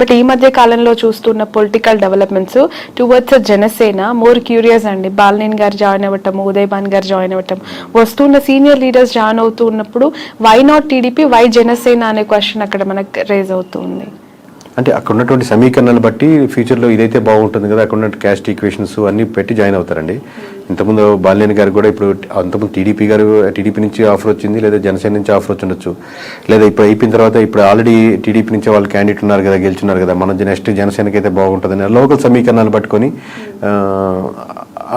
But ఈ మధ్య కాలంలో చూస్తున్న political developments towards Janasena more curious అండి. బాలినేని గారు జాయిన్ అవ్వటం, ఉదయ్ భాన్ గారు జాయిన్ అవ్వటం, వస్తున్న సీనియర్ లీడర్స్ జాయిన్ అవుతూ ఉన్నప్పుడు why not TDP, why Janasena అనే క్వశ్చన్ అక్కడ మనకు రేజ్ అవుతుంది. అంటే అక్కడ ఉన్నటువంటి సమీకరణాలు బట్టి ఫ్యూచర్లో ఇదైతే బాగుంటుంది కదా, అక్కడ ఉన్న క్యాస్ట్ ఈక్వేషన్స్ అన్ని పెట్టి జాయిన్ అవుతారండి. ఇంతకుముందు బాలినేని గారు కూడా ఇప్పుడు అంతకుముందు టీడీపీ నుంచి ఆఫర్ వచ్చింది, లేదా జనసేన నుంచి ఆఫర్ వచ్చి ఉండొచ్చు, లేదా ఇప్పుడు అయిపోయిన తర్వాత ఇప్పుడు ఆల్రెడీ టీడీపీ నుంచి వాళ్ళు క్యాండిడేట్ ఉన్నారు కదా, గెలుచున్నారు కదా, మన నెక్స్ట్ జనసేనకి అయితే బాగుంటుందని లోకల్ సమీకరణాలు పట్టుకొని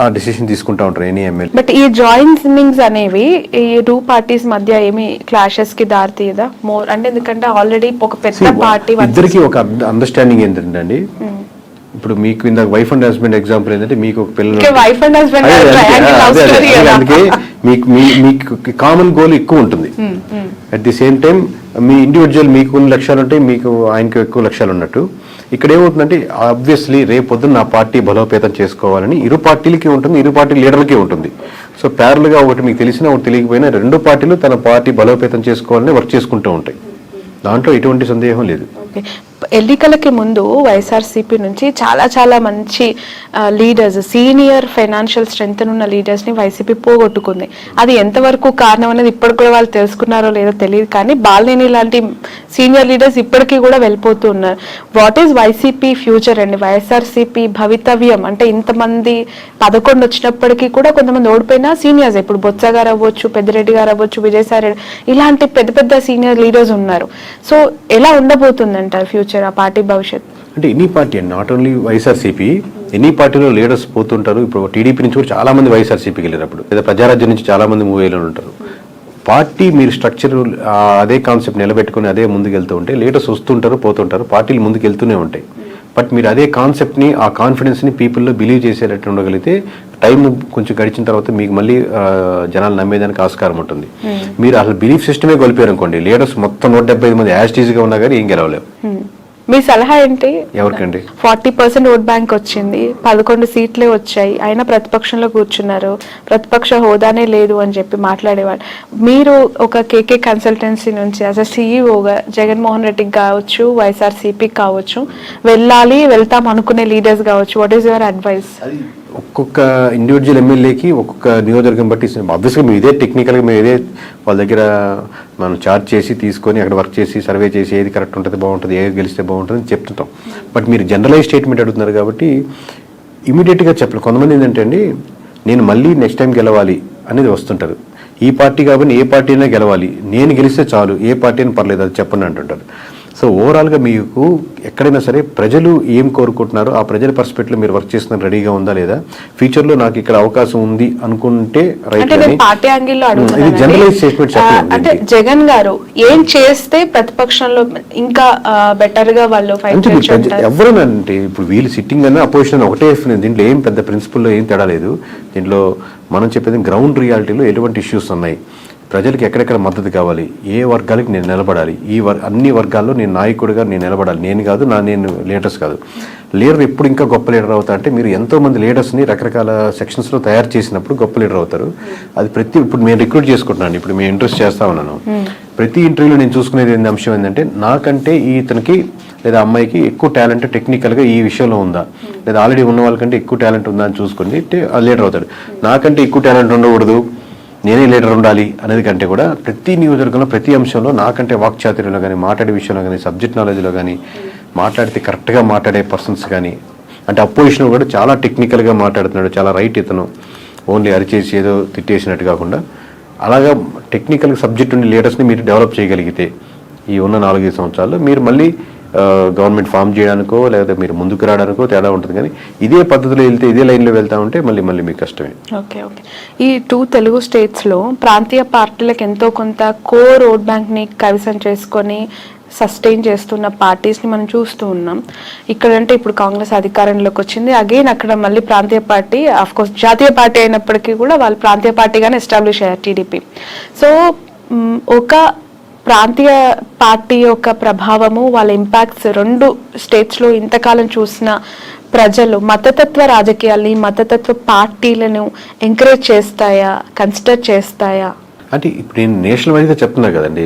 ఆ డిసిషన్ తీసుకుంటా ఉంటారు ఎనీ ఎమ్మెల్యే. బట్ ఈ జాయినింగ్స్ అనేవి ఈ టూ పార్టీస్ మధ్య ఏమి క్లాషెస్ కి దారితీయదా మోర్? అంటే ఎందుకంటే ఆల్రెడీ ఒక పెద్ద పార్టీ ఇద్దరికి ఒక అండర్స్టాండింగ్ ఏంటంటే అండి, ఇప్పుడు మీకు ఇందాక వైఫ్ అండ్ హస్బెండ్ ఎగ్జాంపుల్ ఏంటంటే, మీకు ఒక పిల్లలు, అందుకే మీకు కామన్ గోల్ ఎక్కువ ఉంటుంది. At the same time me individual మీకు కొన్ని లక్ష్యాలు ఉంటాయి, మీకు ఆయనకు ఎక్కువ లక్ష్యాలు ఉన్నట్టు. ఇక్కడ ఏమవుతుందంటే ఆబ్వియస్లీ రేపొద్దున నా పార్టీ బలోపేతం చేసుకోవాలని ఇరు పార్టీలకి ఉంటుంది, ఇరు పార్టీ లీడర్లకి ఉంటుంది. సో ప్యారల్గా ఒకటి మీకు తెలిసినా ఒకటి తెలియకపోయినా రెండు పార్టీలు తన పార్టీ బలోపేతం చేసుకోవాలని వర్క్ చేసుకుంటూ ఉంటాయి. దాంట్లో ఎటువంటి సందేహం లేదు. ఎన్నికలకి ముందు వైఎస్ఆర్సీపీ నుంచి చాలా మంచి లీడర్స్, సీనియర్ ఫైనాన్షియల్ స్ట్రెంగ్త్ ఉన్న లీడర్స్ ని వైసీపీ పోగొట్టుకుంది. అది ఎంతవరకు కారణం అనేది ఇప్పటికి కూడా వాళ్ళు తెలుసుకున్నారో లేదో తెలియదు, కానీ బాలినేని లాంటి సీనియర్ లీడర్స్ ఇప్పటికీ కూడా వెళ్ళిపోతూ ఉన్నారు. వాట్ ఈస్ వైసీపీ ఫ్యూచర్ అండి? వైఎస్ఆర్సీపీ భవితవ్యం అంటే ఇంతమంది 11 వచ్చినప్పటికీ కూడా కొంతమంది ఓడిపోయినా సీనియర్స్, ఇప్పుడు బొత్స గారు అవ్వచ్చు, పెద్దిరెడ్డి గారు అవ్వచ్చు, విజయసాయి రెడ్డి, ఇలాంటి పెద్ద సీనియర్ లీడర్స్ ఉన్నారు. సో ఎలా ఉండబోతుందంటారు ఫ్యూచర్, ఆ పార్టీ భవిష్యత్? అంటే ఎనీ పార్టీ అండి, నాట్ ఓన్లీ వైఎస్ఆర్సీపీ, ఎనీ పార్టీలో లీడర్స్ పోతుంటారు. ఇప్పుడు టీడీపీ నుంచి కూడా చాలా మంది వైఎస్ఆర్సీపీకి వెళ్ళినప్పుడు, లేదా ప్రజారాజ్యం నుంచి చాలా మంది మూవ్ అయ్యి ఉంటారు. పార్టీ మీరు స్ట్రక్చర్ అదే కాన్సెప్ట్ నిలబెట్టుకుని అదే ముందుకు వెళ్తూ ఉంటే లీడర్స్ వస్తుంటారు, పోతుంటారు, పార్టీలు ముందుకు వెళ్తూనే ఉంటాయి. బట్ మీరు అదే కాన్సెప్ట్ని, ఆ కాన్ఫిడెన్స్ని పీపుల్లో బిలీవ్ చేసేటట్టు ఉండగలిగితే టైం కొంచెం గడిచిన తర్వాత మీకు మళ్ళీ జనాలు నమ్మేదానికి ఆస్కారం ఉంటుంది. మీరు అసలు బిలీఫ్ సిస్టమే కోల్పోయారు అనుకోండి, లీడర్స్ మొత్తం 175 మంది యాస్టీజ్గా ఉన్నా కానీ ఏం గెలవలేవు. మీ సలహా ఏంటి? ఎవరికండి? 40% ఓట్ బ్యాంక్ వచ్చింది, 11 సీట్లే వచ్చాయి, అయినా ప్రతిపక్షంలో కూర్చున్నారు, ప్రతిపక్ష హోదానే లేదు అని చెప్పి మాట్లాడేవాడు. మీరు ఒక కేకే కన్సల్టెన్సీ నుంచి యాజ్ అ సీఈఓగా జగన్మోహన్ రెడ్డికి కావచ్చు, వైఎస్ఆర్సీపీకి కావచ్చు, వెళ్తాం అనుకునే లీడర్స్ కావచ్చు, వాట్ ఈస్ యువర్ అడ్వైస్? ఒక్కొక్క ఇండివిజువల్ ఎమ్మెల్యేకి ఒక్కొక్క నియోజకవర్గం బట్టి ఆబ్వియస్గా మేము ఇదే టెక్నికల్గా మేము ఇదే వాళ్ళ దగ్గర మనం చార్జ్ చేసి తీసుకొని అక్కడ వర్క్ చేసి సర్వే చేసి ఏది కరెక్ట్ ఉంటుంది, బాగుంటుంది, ఏది గెలిస్తే బాగుంటుంది అని చెప్తుంటాం. బట్ మీరు జనరలైజ్ స్టేట్మెంట్ అడుగుతున్నారు కాబట్టి ఇమీడియట్గా చెప్పలేదు. కొంతమంది ఏంటంటే అండి, నేను మళ్ళీ నెక్స్ట్ టైం గెలవాలి అనేది వస్తుంటారు. ఈ పార్టీ కాబట్టి ఏ పార్టీ అయినా గెలవాలి, నేను గెలిస్తే చాలు, ఏ పార్టీ అయినా పర్లేదు అది చెప్పండి అంటుంటారు. సో ఓవరాల్గా మీకు ఎక్కడైనా సరే ప్రజలు ఏం కోరుకుంటున్నారో ఆ ప్రజల పర్స్పెక్టివ్లో మీరు వర్క్ చేస్తున్న రెడీగా ఉందా లేదా, ఫ్యూచర్లో నాకు ఇక్కడ అవకాశం ఉంది అనుకుంటే రైట్. జనరలైజ్ స్టేట్మెంట్ చెప్పండి. అంటే జగన్ గారు ఏం చేస్తే ప్రతిపక్షంలో ఇంకా బెటర్ గా వాళ్ళు ఎవరైనా అంటే ఇప్పుడు వీళ్ళు సిట్టింగ్ అన్న అపోజిషన్ ఒకటే, దీంట్లో ఏం పెద్ద ప్రిన్సిపల్లో ఏం తేడా లేదు. దీంట్లో మనం చెప్పేది గ్రౌండ్ రియాలిటీలో ఎటువంటి ఇష్యూస్ ఉన్నాయి, ప్రజలకు ఎక్కడెక్కడ మద్దతు కావాలి, ఏ వర్గాలకి నేను నిలబడాలి, అన్ని వర్గాల్లో నేను నాయకుడిగా నేను నిలబడాలి. నేను కాదు, నేను లీడర్స్ కాదు. లీడర్ ఎప్పుడు ఇంకా గొప్ప లీడర్ అవుతా అంటే మీరు ఎంతోమంది లీడర్స్ని రకరకాల సెక్షన్స్లో తయారు చేసినప్పుడు గొప్ప లీడర్ అవుతారు. అది ఇప్పుడు నేను రిక్రూట్ చేసుకుంటున్నాను, ఇప్పుడు మేము ఇంట్రెస్ట్ చేస్తా ఉన్నాను. ప్రతి ఇంటర్వ్యూలో నేను చూసుకునేది అంశం ఏంటంటే, నాకంటే ఇతనికి లేదా అమ్మాయికి ఎక్కువ టాలెంట్ టెక్నికల్గా ఈ విషయంలో ఉందా, లేదా ఆల్రెడీ ఉన్న వాళ్ళకంటే ఎక్కువ టాలెంట్ ఉందా అని చూసుకొని లీడర్ అవుతాడు. నాకంటే ఎక్కువ టాలెంట్ ఉండకూడదు, నేనే లీడర్ ఉండాలి అనేది కంటే కూడా ప్రతి నియోజకవర్గంలో ప్రతి అంశంలో నాకంటే వాక్చాతుర్యంలో కానీ, మాట్లాడే విషయంలో కానీ, సబ్జెక్ట్ నాలెడ్జ్లో కానీ, మాట్లాడితే కరెక్ట్గా మాట్లాడే పర్సన్స్ కానీ, అంటే అపోజిషన్ కూడా చాలా టెక్నికల్గా మాట్లాడుతున్నాడు, చాలా రైట్ ఇతను, ఓన్లీ అరిచేసి ఏదో తిట్టేసినట్టు కాకుండా అలాగా టెక్నికల్ సబ్జెక్ట్ ఉండే లీడర్స్ని మీరు డెవలప్ చేయగలిగితే ఈ ఉన్న 4-5 సంవత్సరాల్లో మీరు మళ్ళీ గవర్నమెంట్ ఫామ్ చేయడానికో లేదా మీరు ముందుకు రావడానికో తేడా ఉంటుంది. కానీ ఇదే పద్ధతిలో వెళ్తే, ఇదే లైన్లో వెళ్తా ఉంటే మళ్ళీ మీకు కష్టమే. ఓకే. ఈ 2 తెలుగు స్టేట్స్లో ప్రాంతీయ పార్టీలకు ఎంతో కొంత కోర్ ఓట్ బ్యాంక్ని కైవసం చేసుకొని సస్టైన్ చేస్తున్న పార్టీస్ని మనం చూస్తూ ఉన్నాం. ఇక్కడంటే ఇప్పుడు కాంగ్రెస్ అధికారంలోకి వచ్చింది, అగైన్ అక్కడ మళ్ళీ ప్రాంతీయ పార్టీ, ఆఫ్కోర్స్ జాతీయ పార్టీ అయినప్పటికీ కూడా వాళ్ళు ప్రాంతీయ పార్టీగానే ఎస్టాబ్లిష్ అయ్యారు టీడీపీ. సో ఒక ప్రాంతీయ పార్టీ యొక్క ప్రభావము, వాళ్ళ ఇంపాక్ట్స్ 2 స్టేట్స్లో ఇంతకాలం చూసిన ప్రజలు మతతత్వ రాజకీయాల్ని, మతతత్వ పార్టీలను ఎంకరేజ్ చేస్తాయా, కన్సిడర్ చేస్తాయా? అంటే ఇప్పుడు నేను నేషనల్ వైజ్గా చెప్తున్నా కదండి,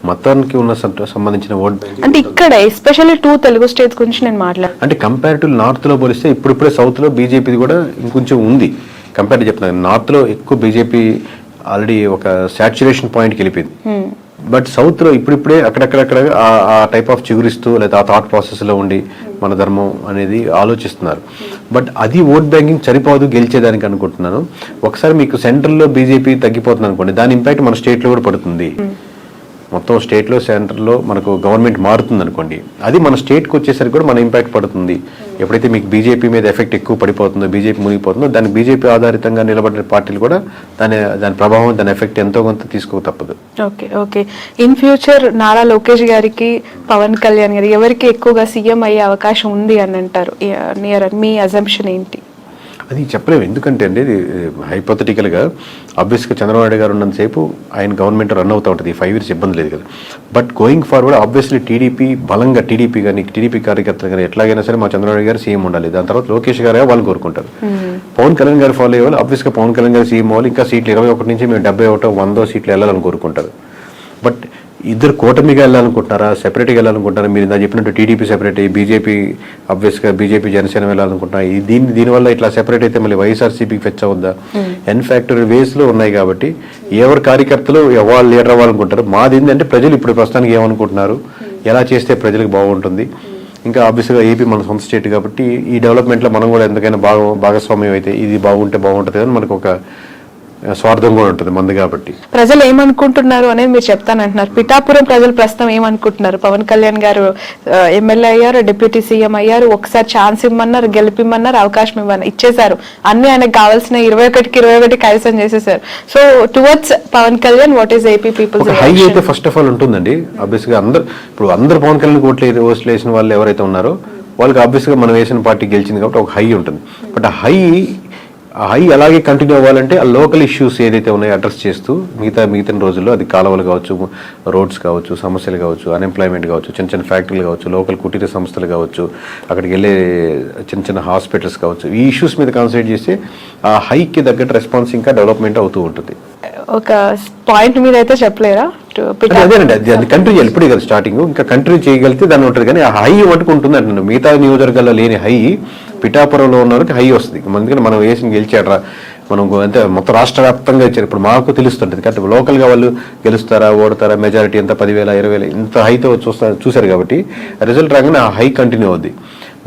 మతానికి ఉన్న సంబంధించిన ఓట్ బ్యాంక్ అంటే ఇక్కడ ఎస్పెషల్లీ 2 తెలుగు స్టేట్స్ గురించి నేను మాట్లాడు. అంటే కంపేర్ టు నార్త్లో పోలిస్తే ఇప్పుడిప్పుడే సౌత్లో బీజేపీది కూడా ఇంకొంచెం ఉంది. కంపేర్ చెప్తున్నాను, నార్త్లో ఎక్కువ బీజేపీ ఆల్రెడీ ఒక సాచురేషన్ పాయింట్కి వెళ్ళిపోయింది. బట్ సౌత్లో ఇప్పుడిప్పుడే అక్కడక్కడక్కడ ఆ టైప్ ఆఫ్ చిగురిస్తూ లేదా ఆ థాట్ ప్రాసెస్లో ఉండి మన ధర్మం అనేది ఆలోచిస్తున్నారు. బట్ అది ఓట్ బ్యాంకింగ్ సరిపోదు గెలిచేదానికి అనుకుంటున్నాను. ఒకసారి మీకు సెంట్రల్లో బీజేపీ తగ్గిపోతుంది అనుకోండి, దాని ఇంపాక్ట్ మన స్టేట్లో కూడా పడుతుంది. మొత్తం స్టేట్లో సెంటర్లో మనకు గవర్నమెంట్ మారుతుంది అనుకోండి, అది మన స్టేట్కి వచ్చేసరికి కూడా మన ఇంపాక్ట్ పడుతుంది. ఎప్పుడైతే మీకు బీజేపీ మీద ఎఫెక్ట్ ఎక్కువ పడిపోతుందో, బీజేపీ మునిగిపోతుందో, దాని బీజేపీ ఆధారితంగా నిలబడిన పార్టీలు కూడా దాని ప్రభావం, దాని ఎఫెక్ట్ ఎంతో కొంత తీసుకో తప్పదు. Okay okay in future Nara Lokesh గారికి, పవన్ కళ్యాణ్ గారికి ఎవరికి ఎక్కువగా సీఎం అయ్యే అవకాశం ఉంది అని అంటారు? నియర్ మీ అజంప్షన్ ఏంటి? అది చెప్పలేము. ఎందుకంటే అండి హైపోథెటికల్గా ఆబ్వియస్గా చంద్రబాబు నాయుడు గారు ఉన్నంతసేపు ఆయన గవర్నమెంట్ రన్ అవుతూ ఉంటుంది, 5 years ఇబ్బంది లేదు కదా. But going forward obviously TDP బలంగా, టీడీపీ కార్యకర్తలు కానీ ఎట్లాగైనా సరే మా చంద్రబాబు గారు సీఎం ఉండాలి. దాని తర్వాత లోకేష్ గారు వాళ్ళు కోరుకుంటారు. పవన్ కళ్యాణ్ గారు ఫాలో అయ్యేవాళ్ళు ఆబ్వియస్గా పవన్ కళ్యాణ్ గారు సీఎం అవ్వాలి, ఇంకా సీట్లు 21 నుంచి మేము 71, 100 సీట్లు వెళ్ళాలని కోరుకుంటారు. బట్ ఇద్దరు కూటమిగా వెళ్ళాలనుకుంటున్నారా, సెపరేట్గా వెళ్ళాలనుకుంటున్నారా? మీరు ఇందా చెప్పినట్టు టీడీపీ సెపరేట్ అయ్యి బీజేపీ ఆబ్వియస్గా బీజేపీ జనసేన వెళ్ళాలనుకుంటున్నారు. దీనివల్ల ఇట్లా సెపరేట్ అయితే మళ్ళీ వైఎస్ఆర్సీపీకి ఫెచ్ అవుద్దా? ఎన్ ఫ్యాక్టర్ వేస్లో ఉన్నాయి కాబట్టి ఎవరి కార్యకర్తలు ఎవరు లీడర్ అవ్వాలనుకుంటారు. మాది ఏంటంటే ప్రజలు ఇప్పుడు ప్రస్తుతానికి ఏమనుకుంటున్నారు, ఎలా చేస్తే ప్రజలకు బాగుంటుంది. ఇంకా ఆబ్వియస్గా ఏపీ మన సొంత స్టేట్ కాబట్టి ఈ డెవలప్మెంట్లో మనం కూడా ఎందుకైనా భాగస్వామ్యం అయితే ఇది బాగుంటే బాగుంటుంది అని మనకు ఒక స్వార్థం కూడా ఉంటుంది మంది కాబట్టి. ప్రజలు ఏమనుకుంటున్నారు అనేది మీరు చెప్తానంటున్నారు. పిఠాపురం ప్రజలు ప్రస్తుతం ఏమనుకుంటున్నారు? పవన్ కళ్యాణ్ గారు ఎమ్మెల్యే అయ్యారు, డిప్యూటీ సీఎం అయ్యారు, ఒకసారి ఛాన్స్ ఇమ్మన్నారు, గెలిపిమ్మన్నారు, అవకాశం ఇచ్చేశారు. అన్ని ఆయనకు కావాల్సిన 21కి 21 కైవసం చేసేసారు. So towards Pawan Kalyan, what is AP peoples హై అయితే ఫస్ట్ ఆఫ్ ఆల్ ఉంటుందండి. ఆబ్వియస్గా అందరు పవన్ కళ్యాణ్ ఓట్లు వేసిన వాళ్ళు ఎవరైతే ఉన్నారో వాళ్ళకి ఆబ్వియస్గా మనం వేసిన పార్టీ గెలిచింది కాబట్టి ఒక హై ఉంటుంది. బట్ ఆ హై అలాగే కంటిన్యూ అవ్వాలంటే ఆ లోకల్ ఇష్యూస్ ఏదైతే ఉన్నాయో అడ్రస్ చేస్తూ మిగతా రోజుల్లో అది కాలువలు కావచ్చు, రోడ్స్ కావచ్చు, సమస్యలు కావచ్చు, అన్ఎంప్లాయ్మెంట్ కావచ్చు, చిన్న ఫ్యాక్టరీలు కావచ్చు, లోకల్ కుటీర సంస్థలు కావచ్చు, అక్కడికి వెళ్ళే చిన్న హాస్పిటల్స్ కావచ్చు, ఈ ఇష్యూస్ మీద కాన్సన్ట్రేట్ చేస్తే ఆ హైకి తగ్గట్టు రెస్పాన్స్ ఇంకా డెవలప్మెంట్ అవుతూ ఉంటుంది. ఒక పాయింట్ మీద అయితే చెప్పలేరా? అదేనండి, అది కంట్రీ చేయాలి. ఇప్పుడే కదా స్టార్టింగ్, ఇంకా కంట్రీ చేయగలిగితే దాన్ని ఉంటుంది. కానీ ఆ హై మటుకు ఉంటుంది అంటున్నాను. మిగతా నియోజకవర్గాల్లో లేని హై పిఠాపురంలో ఉన్న వాళ్ళకి హై వస్తుంది. ఎందుకంటే మనం వేసి గెలిచాడరా, మనం అంటే మొత్తం రాష్ట్ర వ్యాప్తంగా ఇచ్చారు. ఇప్పుడు మాకు తెలుస్తుంటుంది కాబట్టి లోకల్గా వాళ్ళు గెలుస్తారా, ఓడతారా, మెజారిటీ ఎంత 10,000, 20,000 ఇంత హైతో చూశారు కాబట్టి రిజల్ట్ రాగానే ఆ హై కంటిన్యూ అవుద్ది.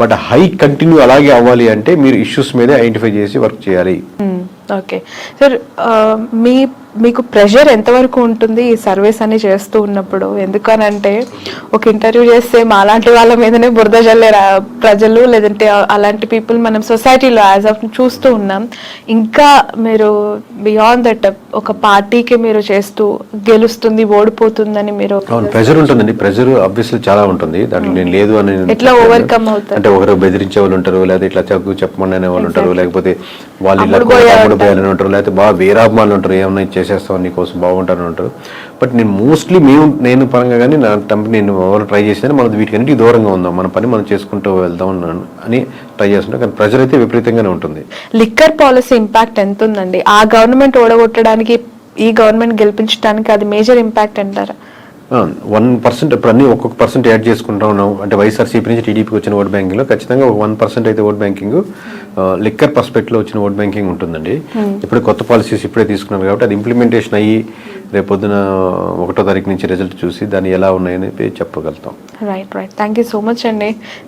బట్ హై కంటిన్యూ అలాగే అవ్వాలి అంటే మీరు ఇష్యూస్ మీదే ఐడెంటిఫై చేసి వర్క్ చేయాలి. ఓకే సార్, మీకు ప్రెషర్ ఎంతవరకు ఉంటుంది ఈ సర్వీస్ అని చేస్తూ ఉన్నప్పుడు? ఎందుకనంటే ఒక ఇంటర్వ్యూ చేస్తే మాలాంటి వాళ్ళ మీదనే బురద జల్లే ప్రజలు, లేదంటే అలాంటి పీపుల్ మనం సొసైటీలో యాజ్ ఆఫ్ చూస్తూ ఉన్నాం. ఇంకా మీరు బియాండ్ దట్ ఒక పార్టీకి మీరు చేస్తూ గెలుస్తుంది, ఓడిపోతుందని మీరు ప్రెషర్ ఉంటుందండి. ప్రెషర్ ఆబ్వియస్లీ చాలా ఉంటుంది. దాంట్లో నేను లేదు అని ఎట్లా ఓవర్కమ్ అవుతారు? అంటే ఒకరు బెదిరించే వాళ్ళు ఉంటారు, లేదా ఇట్లా చెప్పమని వాళ్ళు ఉంటారు, లేకపోతే వాళ్ళు ఇలా పోయాలని ఉంటారు, లేకపోతే బాగా వీరాభిమానులు ఉంటారు, ఏమన్నా చేసేస్తాం నీకోసం బాగుంటారని ఉంటారు. బట్ నేను మోస్ట్లీ నేను పరంగా కానీ నా కంపెనీ నేను ఎవరు ట్రై చేసేది మనం వీటికన్నిటికీ దూరంగా ఉందాం, మన పని మనం చేసుకుంటూ వెళ్దాం అని ట్రై చేస్తున్నాం. కానీ ప్రెజర్ అయితే విపరీతంగానే ఉంటుంది. లిక్కర్ పాలసీ ఇంపాక్ట్ ఎంత ఉందండి? ఆ గవర్నమెంట్ ఓడగొట్టడానికి, ఈ గవర్నమెంట్ గెలిపించడానికి అది మేజర్ ఇంపాక్ట్ అంటారా? 1% ఇప్పుడు అన్ని ఒక్కొక్క పర్సెంట్ యాడ్ చేసుకుంటా ఉన్నాం. అంటే వైఎస్ఆర్సీపీ నుంచి టీడీపీకి వచ్చిన ఓట్ బ్యాంకింగ్లో ఖచ్చితంగా ఒక 1% అయితే ఓట్ బ్యాంకింగ్ లిక్కర్ పర్స్పెక్ట్లో వచ్చిన ఓట్ బ్యాంకింగ్ ఉంటుందండి. ఇప్పుడు కొత్త పాలసీస్ ఇప్పుడే తీసుకున్నారు కాబట్టి అది ఇంప్లిమెంటేషన్ అయ్యి రేపు పొద్దున 1వ తారీఖు నుంచి రిజల్ట్ చూసి దాన్ని ఎలా ఉన్నాయని చెప్పగలుగుతాం. Right. Thank you so much అండి.